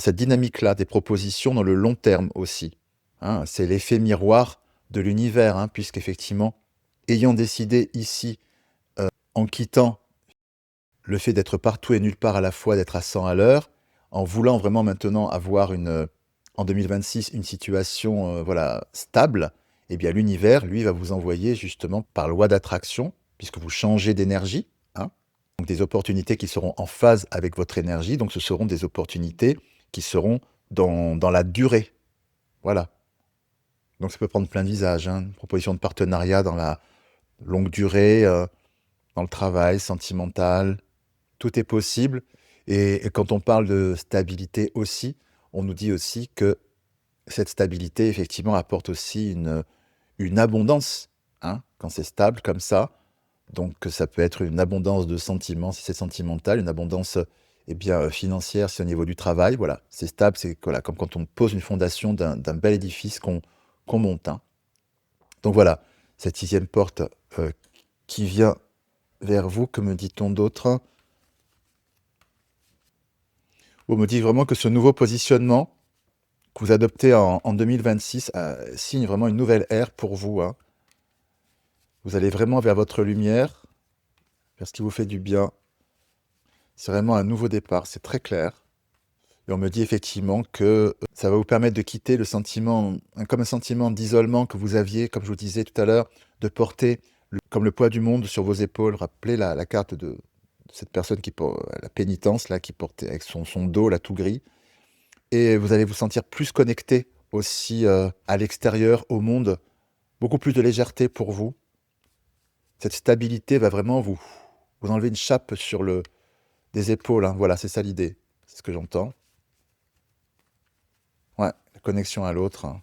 dynamique-là, des propositions dans le long terme aussi, hein. C'est l'effet miroir de l'univers, hein, puisqu'effectivement, ayant décidé ici, en quittant le fait d'être partout et nulle part à la fois, d'être à 100 à l'heure, en voulant vraiment maintenant avoir en 2026, une situation voilà, stable, eh bien l'univers, lui, va vous envoyer justement par loi d'attraction, puisque vous changez d'énergie, hein, donc des opportunités qui seront en phase avec votre énergie, donc ce seront des opportunités qui seront dans la durée. Voilà. Donc ça peut prendre plein de visages, hein. Une proposition de partenariat dans la longue durée, dans le travail, sentimental, tout est possible. Et quand on parle de stabilité aussi, on nous dit aussi que cette stabilité, effectivement, apporte aussi une abondance, hein, quand c'est stable comme ça. Donc ça peut être une abondance de sentiments si c'est sentimental, une abondance eh bien, financière si c'est au niveau du travail. Voilà, c'est stable, c'est voilà, comme quand on pose une fondation d'un bel édifice qu'on monte, hein. Donc voilà, cette sixième porte qui vient vers vous, que me dit-on d'autre? On me dit vraiment que ce nouveau positionnement que vous adoptez en 2026 signe vraiment une nouvelle ère pour vous, hein. Vous allez vraiment vers votre lumière, vers ce qui vous fait du bien. C'est vraiment un nouveau départ, c'est très clair. Et on me dit effectivement que ça va vous permettre de quitter le sentiment, comme un sentiment d'isolement que vous aviez, comme je vous disais tout à l'heure, de porter comme le poids du monde sur vos épaules. Rappelez la carte de cette personne qui porte la pénitence, là, qui portait avec son dos là tout gris. Et vous allez vous sentir plus connecté aussi à l'extérieur, au monde, beaucoup plus de légèreté pour vous. Cette stabilité va vraiment vous enlever une chape des épaules, hein. Voilà, c'est ça l'idée, c'est ce que j'entends. Ouais, la connexion à l'autre, hein.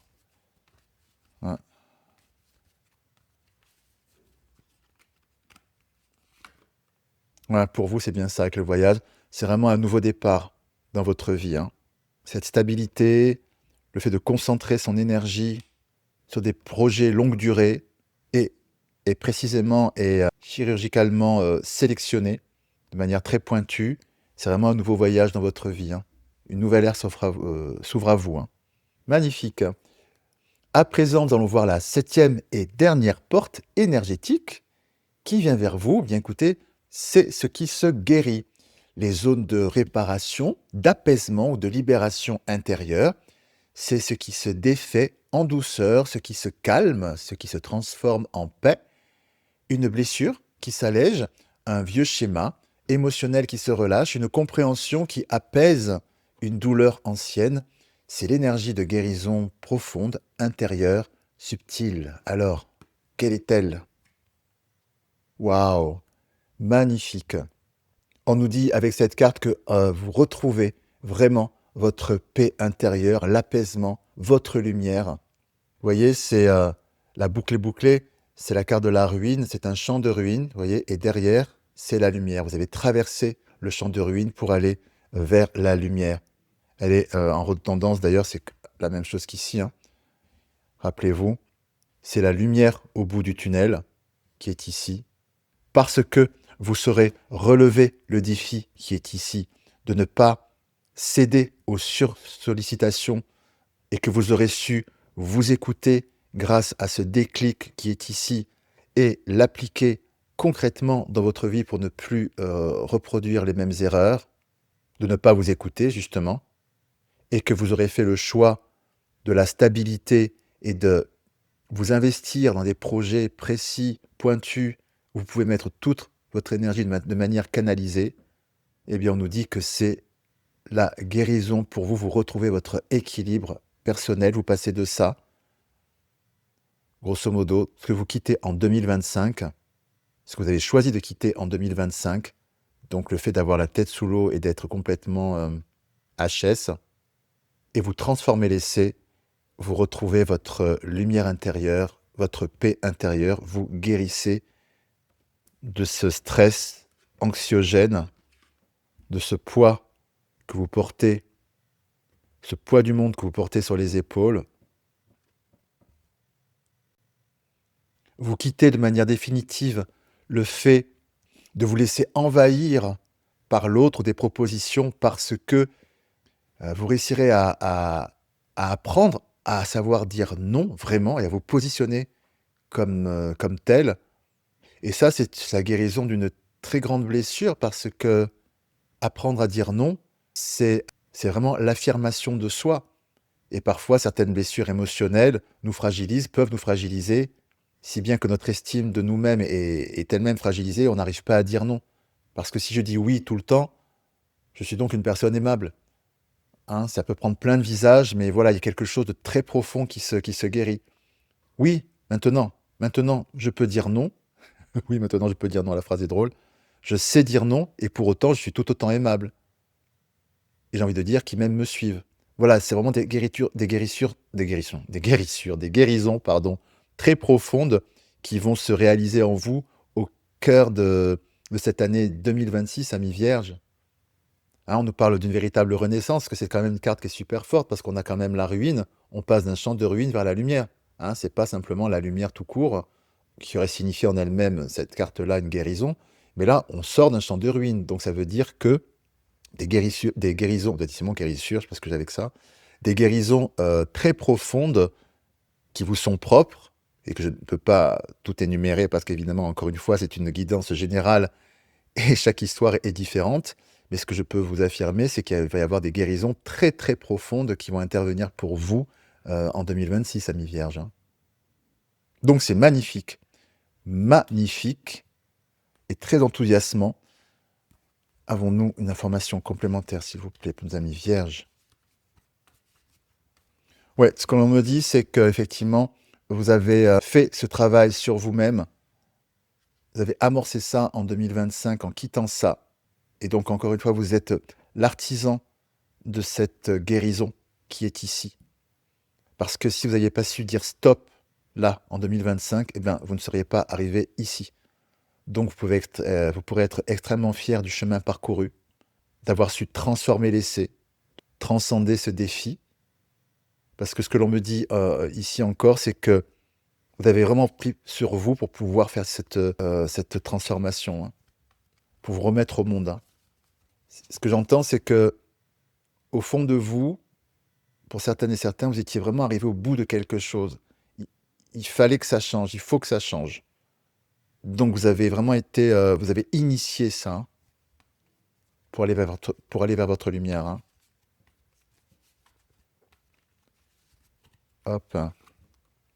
Ouais. Ouais, pour vous, c'est bien ça avec le voyage. C'est vraiment un nouveau départ dans votre vie, hein. Cette stabilité, le fait de concentrer son énergie sur des projets longue durée et, et précisément et chirurgicalement sélectionnés de manière très pointue, c'est vraiment un nouveau voyage dans votre vie, hein. Une nouvelle ère s'ouvre à vous, hein. Magnifique. À présent, nous allons voir la septième et dernière porte énergétique qui vient vers vous. Bien écoutez, c'est ce qui se guérit. Les zones de réparation, d'apaisement ou de libération intérieure, c'est ce qui se défait en douceur, ce qui se calme, ce qui se transforme en paix, une blessure qui s'allège, un vieux schéma émotionnel qui se relâche, une compréhension qui apaise une douleur ancienne. C'est l'énergie de guérison profonde, intérieure, subtile. Alors, quelle est-elle? Waouh, magnifique. On nous dit avec cette carte que vous retrouvez vraiment votre paix intérieure, l'apaisement, votre lumière. Vous voyez, c'est la boucle est bouclée, c'est la carte de la ruine, c'est un champ de ruines, vous voyez, et derrière, c'est la lumière. Vous avez traversé le champ de ruines pour aller vers la lumière. Elle est en redondance, d'ailleurs, c'est la même chose qu'ici, hein. Rappelez-vous, c'est la lumière au bout du tunnel qui est ici, parce que vous saurez relever le défi qui est ici, de ne pas céder aux sursollicitations et que vous aurez su vous écouter grâce à ce déclic qui est ici et l'appliquer concrètement dans votre vie pour ne plus reproduire les mêmes erreurs, de ne pas vous écouter justement, et que vous aurez fait le choix de la stabilité et de vous investir dans des projets précis, pointus, vous pouvez mettre toute votre énergie de manière canalisée, eh bien, on nous dit que c'est la guérison pour vous. Vous retrouvez votre équilibre personnel. Vous passez de ça, grosso modo, ce que vous quittez en 2025, ce que vous avez choisi de quitter en 2025, donc le fait d'avoir la tête sous l'eau et d'être complètement HS, et vous transformez l'essai, vous retrouvez votre lumière intérieure, votre paix intérieure, vous guérissez de ce stress anxiogène, de ce poids que vous portez, ce poids du monde que vous portez sur les épaules. Vous quittez de manière définitive le fait de vous laisser envahir par l'autre des propositions parce que vous réussirez à apprendre à savoir dire non vraiment et à vous positionner comme tel. Et ça, c'est la guérison d'une très grande blessure parce que apprendre à dire non, c'est vraiment l'affirmation de soi. Et parfois, certaines blessures émotionnelles nous fragilisent, peuvent nous fragiliser, si bien que notre estime de nous-mêmes est elle-même fragilisée, on n'arrive pas à dire non. Parce que si je dis oui tout le temps, je suis donc une personne aimable. Hein, ça peut prendre plein de visages, mais voilà, il y a quelque chose de très profond qui se guérit. Oui, maintenant, je peux dire non. Oui, maintenant, je peux dire non, la phrase est drôle. Je sais dire non, et pour autant, je suis tout autant aimable. Et j'ai envie de dire qu'ils même me suivent. Voilà, c'est vraiment des guérisons, pardon, très profondes qui vont se réaliser en vous au cœur de cette année 2026 à mi-vierge. Hein, on nous parle d'une véritable renaissance, que c'est quand même une carte qui est super forte parce qu'on a quand même la ruine. On passe d'un champ de ruines vers la lumière. Hein, c'est pas simplement la lumière tout court, qui aurait signifié en elle-même, cette carte-là, une guérison. Mais là, on sort d'un champ de ruines. Donc ça veut dire que des guérisons, décidément guérissures, je sais pas ce que j'ai avec ça, des guérisons très profondes qui vous sont propres et que je ne peux pas tout énumérer parce qu'évidemment, encore une fois, c'est une guidance générale et chaque histoire est différente. Mais ce que je peux vous affirmer, c'est qu'il va y avoir des guérisons très très profondes qui vont intervenir pour vous en 2026 à mi-vierge. Hein. Donc c'est magnifique, magnifique et très enthousiasmant. Avons-nous une information complémentaire, s'il vous plaît, pour nos amis vierges? Ouais, ce que l'on me dit, c'est qu'effectivement, vous avez fait ce travail sur vous-même. Vous avez amorcé ça en 2025 en quittant ça. Et donc, encore une fois, vous êtes l'artisan de cette guérison qui est ici. Parce que si vous n'aviez pas su dire stop là, en 2025, eh bien, vous ne seriez pas arrivé ici. Donc, vous pourrez être extrêmement fier du chemin parcouru, d'avoir su transformer l'essai, transcender ce défi. Parce que ce que l'on me dit ici encore, c'est que vous avez vraiment pris sur vous pour pouvoir faire cette transformation, hein, pour vous remettre au monde. Hein. Ce que j'entends, c'est que au fond de vous, pour certaines et certains, vous étiez vraiment arrivé au bout de quelque chose. Il fallait que ça change, il faut que ça change. Donc vous avez vraiment été, vous avez initié ça hein, pour aller vers votre lumière. Hein. Hop.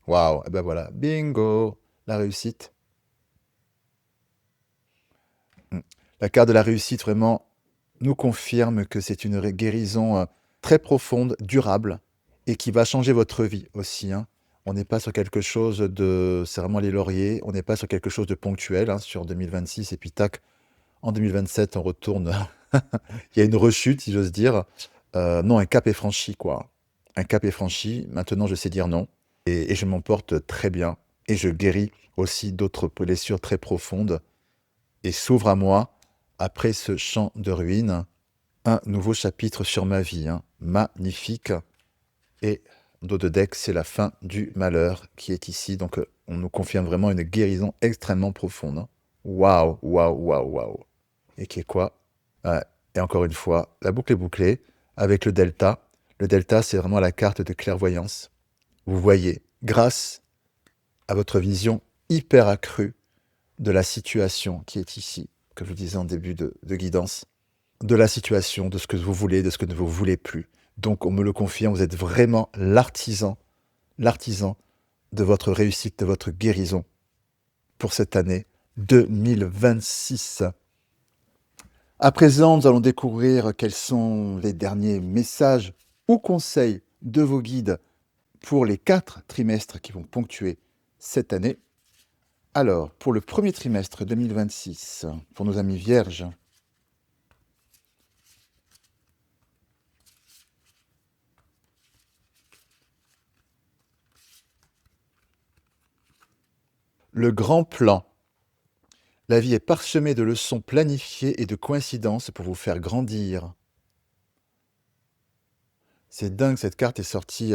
Waouh. Et ben voilà. Bingo. La réussite. La carte de la réussite vraiment nous confirme que c'est une guérison très profonde, durable, et qui va changer votre vie aussi. Hein. On n'est pas sur quelque chose de... C'est vraiment les lauriers. On n'est pas sur quelque chose de ponctuel hein, sur 2026. Et puis tac, en 2027, on retourne. Il y a une rechute, si j'ose dire. Non, un cap est franchi, quoi. Un cap est franchi. Maintenant, je sais dire non. Et je m'en porte très bien. Et je guéris aussi d'autres blessures très profondes. Et s'ouvre à moi, après ce champ de ruines, un nouveau chapitre sur ma vie. Hein. Magnifique. Et dos de deck, c'est la fin du malheur qui est ici. Donc, on nous confirme vraiment une guérison extrêmement profonde. Hein. Waouh, waouh, waouh, waouh. Et qui est quoi? Et encore une fois, la boucle est bouclée avec le delta. Le delta, c'est vraiment la carte de clairvoyance. Vous voyez, grâce à votre vision hyper accrue de la situation qui est ici, que je vous disais en début de guidance, de la situation, de ce que vous voulez, de ce que vous ne voulez plus. Donc, on me le confirme, vous êtes vraiment l'artisan de votre réussite, de votre guérison pour cette année 2026. À présent, nous allons découvrir quels sont les derniers messages ou conseils de vos guides pour les 4 trimestres qui vont ponctuer cette année. Alors, pour le premier trimestre 2026, pour nos amis vierges, le grand plan. La vie est parsemée de leçons planifiées et de coïncidences pour vous faire grandir. C'est dingue, cette carte est sortie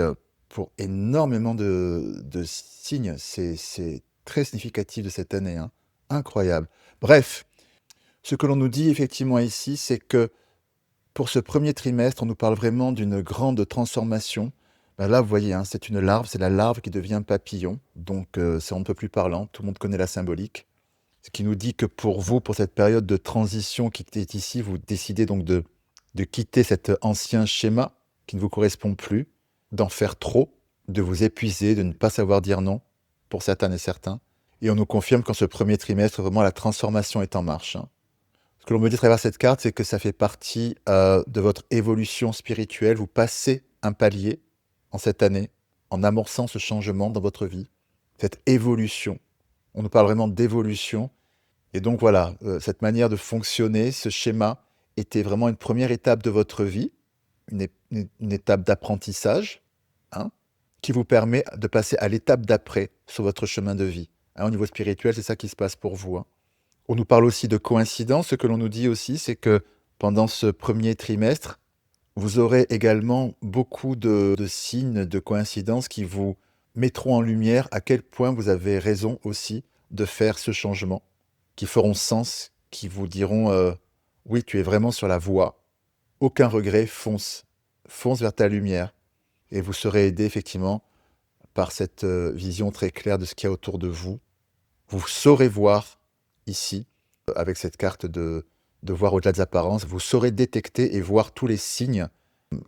pour énormément de signes. C'est très significatif de cette année, hein. Incroyable. Bref, ce que l'on nous dit effectivement ici, c'est que pour ce premier trimestre, on nous parle vraiment d'une grande transformation. Ben là, vous voyez, hein, c'est une larve, c'est la larve qui devient papillon. Donc, c'est un peu plus parlant. Tout le monde connaît la symbolique. Ce qui nous dit que pour vous, pour cette période de transition qui est ici, vous décidez donc de quitter cet ancien schéma qui ne vous correspond plus, d'en faire trop, de vous épuiser, de ne pas savoir dire non, pour certains et certains. Et on nous confirme qu'en ce premier trimestre, vraiment, la transformation est en marche, hein. Ce que l'on me dit à travers cette carte, c'est que ça fait partie de votre évolution spirituelle. Vous passez un palier en cette année, en amorçant ce changement dans votre vie, cette évolution. On nous parle vraiment d'évolution. Et donc voilà, cette manière de fonctionner, ce schéma, était vraiment une première étape de votre vie, une étape d'apprentissage, hein, qui vous permet de passer à l'étape d'après sur votre chemin de vie. Hein, au niveau spirituel, c'est ça qui se passe pour vous, hein. On nous parle aussi de coïncidence. Ce que l'on nous dit aussi, c'est que pendant ce premier trimestre, vous aurez également beaucoup de signes, de coïncidences qui vous mettront en lumière à quel point vous avez raison aussi de faire ce changement, qui feront sens, qui vous diront oui, tu es vraiment sur la voie, aucun regret, fonce, fonce vers ta lumière. Et vous serez aidé effectivement par cette vision très claire de ce qu'il y a autour de vous. Vous saurez voir ici, avec cette carte de voir au-delà des apparences, vous saurez détecter et voir tous les signes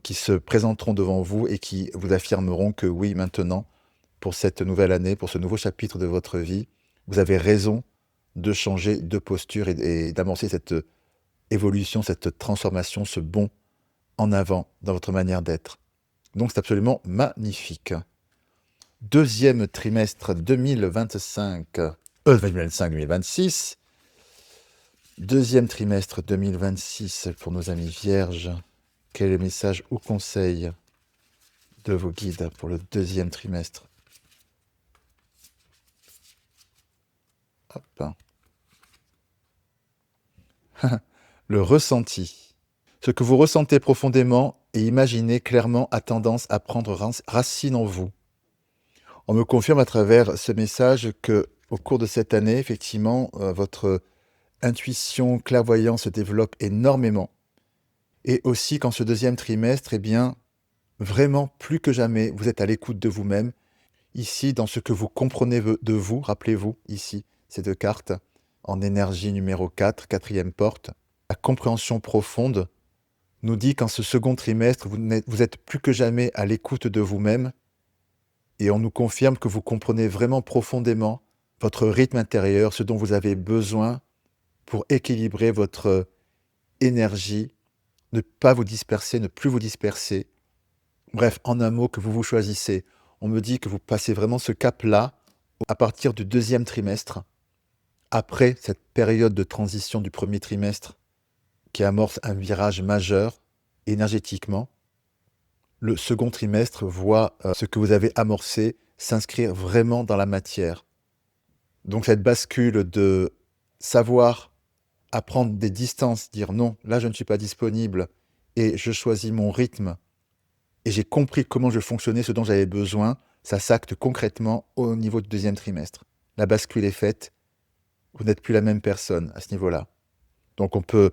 qui se présenteront devant vous et qui vous affirmeront que oui, maintenant, pour cette nouvelle année, pour ce nouveau chapitre de votre vie, vous avez raison de changer de posture et d'amorcer cette évolution, cette transformation, ce bond en avant dans votre manière d'être. Donc c'est absolument magnifique. Deuxième trimestre 2025-2026. Deuxième trimestre 2026 pour nos amis vierges. Quel est le message ou conseil de vos guides pour le deuxième trimestre? Hop. Le ressenti. Ce que vous ressentez profondément et imaginez clairement a tendance à prendre racine en vous. On me confirme à travers ce message que au cours de cette année, effectivement, votre intuition, clairvoyance se développe énormément. Et aussi qu'en ce deuxième trimestre, eh bien, vraiment, plus que jamais, vous êtes à l'écoute de vous-même. Ici, dans ce que vous comprenez de vous, rappelez-vous, ici, ces deux cartes, en énergie numéro 4, quatrième porte, la compréhension profonde nous dit qu'en ce second trimestre, vous êtes plus que jamais à l'écoute de vous-même et on nous confirme que vous comprenez vraiment profondément votre rythme intérieur, ce dont vous avez besoin pour équilibrer votre énergie, ne pas vous disperser, ne plus vous disperser. Bref, en un mot, que vous vous choisissez. On me dit que vous passez vraiment ce cap-là à partir du deuxième trimestre, après cette période de transition du premier trimestre qui amorce un virage majeur énergétiquement. Le second trimestre voit ce que vous avez amorcé s'inscrire vraiment dans la matière. Donc cette bascule de savoir à prendre des distances, dire non, là je ne suis pas disponible et je choisis mon rythme et j'ai compris comment je fonctionnais, ce dont j'avais besoin, ça s'acte concrètement au niveau du deuxième trimestre. La bascule est faite, vous n'êtes plus la même personne à ce niveau-là. Donc on peut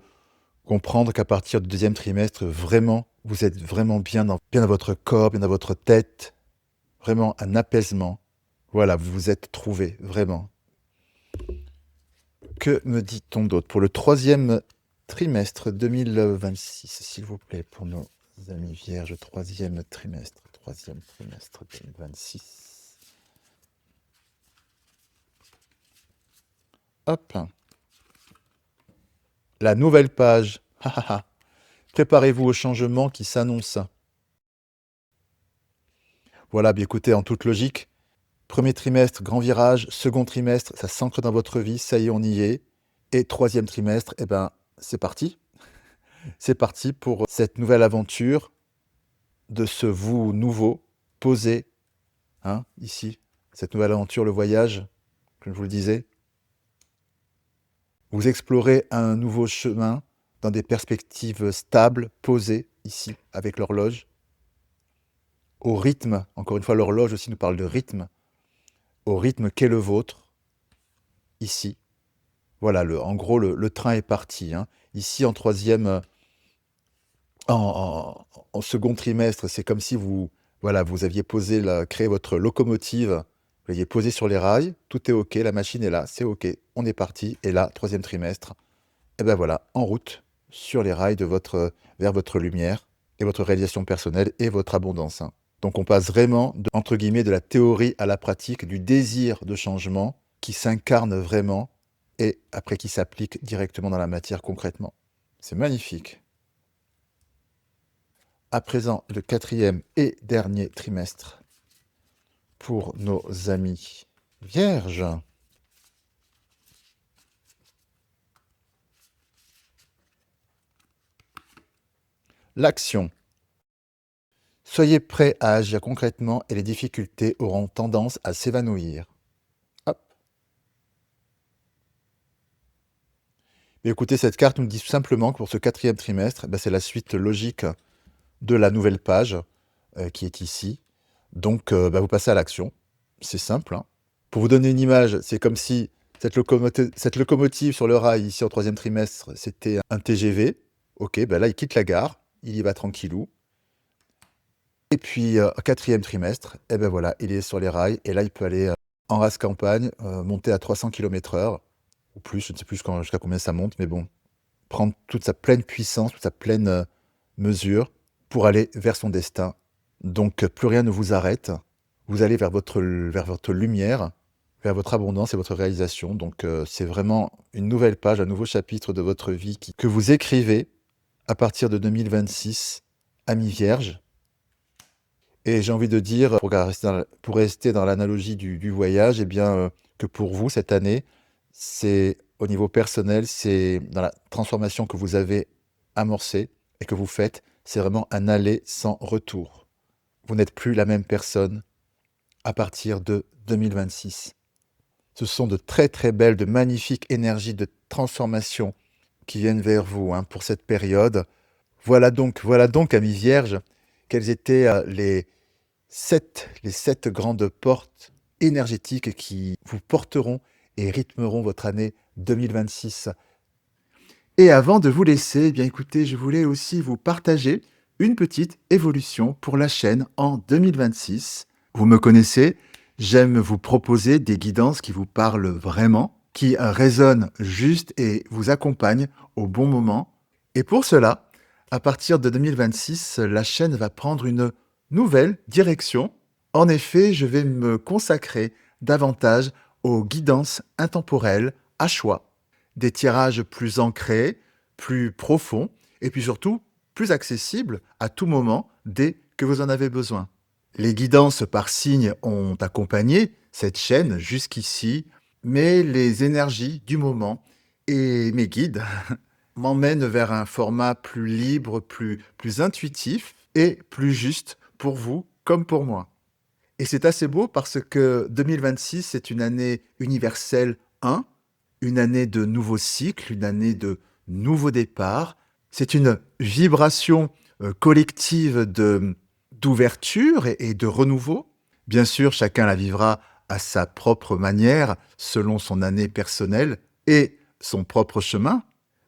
comprendre qu'à partir du deuxième trimestre, vraiment, vous êtes vraiment bien dans votre corps, bien dans votre tête, vraiment un apaisement. Voilà, vous vous êtes trouvé, vraiment. Que me dit-on d'autre pour le troisième trimestre 2026, s'il vous plaît, pour nos amis vierges, troisième trimestre 2026. Hop. La nouvelle page. Ha, ha, ha. Préparez-vous au changement qui s'annonce. Voilà, bien écoutez, en toute logique, premier trimestre, grand virage, second trimestre, ça s'ancre dans votre vie, ça y est, on y est. Et troisième trimestre, eh ben, c'est parti. C'est parti pour cette nouvelle aventure de ce vous nouveau posé, hein, ici. Cette nouvelle aventure, le voyage, comme je vous le disais. Vous explorez un nouveau chemin dans des perspectives stables, posées, ici, avec l'horloge. Au rythme, encore une fois, l'horloge aussi nous parle de rythme, au rythme qu'est le vôtre, ici. Voilà, en gros, le train est parti, hein. Ici, en troisième, en second trimestre, c'est comme si vous, voilà, vous aviez posé, créé votre locomotive, vous l'aviez posée sur les rails, tout est OK, la machine est là, c'est OK, on est parti. Et là, troisième trimestre, et ben voilà, en route sur les rails vers votre lumière et votre réalisation personnelle et votre abondance, hein. Donc on passe vraiment, entre guillemets, de la théorie à la pratique, du désir de changement qui s'incarne vraiment et après qui s'applique directement dans la matière concrètement. C'est magnifique. À présent, le quatrième et dernier trimestre pour nos amis vierges. L'action. Soyez prêts à agir concrètement et les difficultés auront tendance à s'évanouir. Hop. Mais écoutez, cette carte nous dit tout simplement que pour ce quatrième trimestre, c'est la suite logique de la nouvelle page qui est ici. Donc, vous passez à l'action. C'est simple, hein. Pour vous donner une image, c'est comme si cette locomotive sur le rail, ici en troisième trimestre, c'était un TGV. Ok, là, il quitte la gare, il y va tranquillou. Et puis, quatrième trimestre, voilà, il est sur les rails, et là, il peut aller en race campagne, monter à 300 km/h, ou plus, je ne sais plus jusqu'à combien ça monte, mais bon, prendre toute sa pleine puissance, toute sa pleine mesure, pour aller vers son destin. Donc, plus rien ne vous arrête. Vous allez vers votre lumière, vers votre abondance et votre réalisation. Donc, c'est vraiment une nouvelle page, un nouveau chapitre de votre vie que vous écrivez à partir de 2026, amis vierges. Et j'ai envie de dire, pour rester dans l'analogie du voyage, que pour vous, cette année, c'est au niveau personnel, c'est dans la transformation que vous avez amorcée et que vous faites, c'est vraiment un aller sans retour. Vous n'êtes plus la même personne à partir de 2026. Ce sont de très très belles, de magnifiques énergies de transformation qui viennent vers vous, hein, pour cette période. Voilà donc, amis vierges, quelles étaient les 7 grandes portes énergétiques qui vous porteront et rythmeront votre année 2026. Et avant de vous laisser, écoutez, je voulais aussi vous partager une petite évolution pour la chaîne en 2026. Vous me connaissez, j'aime vous proposer des guidances qui vous parlent vraiment, qui résonnent juste et vous accompagnent au bon moment. Et pour cela, à partir de 2026, la chaîne va prendre une nouvelle direction. En effet, je vais me consacrer davantage aux guidances intemporelles à choix, des tirages plus ancrés, plus profonds, et puis surtout plus accessibles à tout moment dès que vous en avez besoin. Les guidances par signe ont accompagné cette chaîne jusqu'ici, mais les énergies du moment et mes guides m'emmènent vers un format plus libre, plus intuitif et plus juste pour vous comme pour moi. Et c'est assez beau parce que 2026, c'est une année universelle 1, une année de nouveaux cycles, une année de nouveaux départs. C'est une vibration collective d'ouverture et de renouveau. Bien sûr, chacun la vivra à sa propre manière, selon son année personnelle et son propre chemin.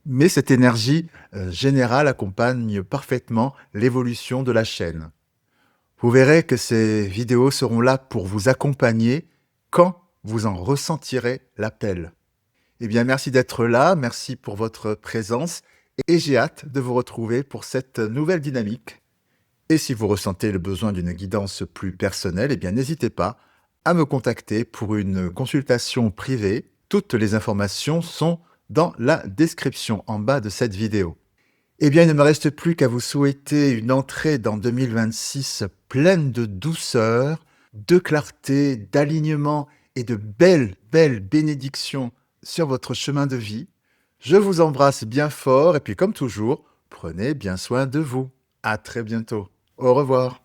Mais cette énergie générale accompagne parfaitement l'évolution de la chaîne. Vous verrez que ces vidéos seront là pour vous accompagner quand vous en ressentirez l'appel. Merci d'être là, merci pour votre présence et j'ai hâte de vous retrouver pour cette nouvelle dynamique. Et si vous ressentez le besoin d'une guidance plus personnelle, n'hésitez pas à me contacter pour une consultation privée Toutes les informations sont dans la description en bas de cette vidéo. Eh bien, il ne me reste plus qu'à vous souhaiter une entrée dans 2026 pleine de douceur, de clarté, d'alignement et de belles, belles bénédictions sur votre chemin de vie. Je vous embrasse bien fort et puis comme toujours, prenez bien soin de vous. À très bientôt. Au revoir.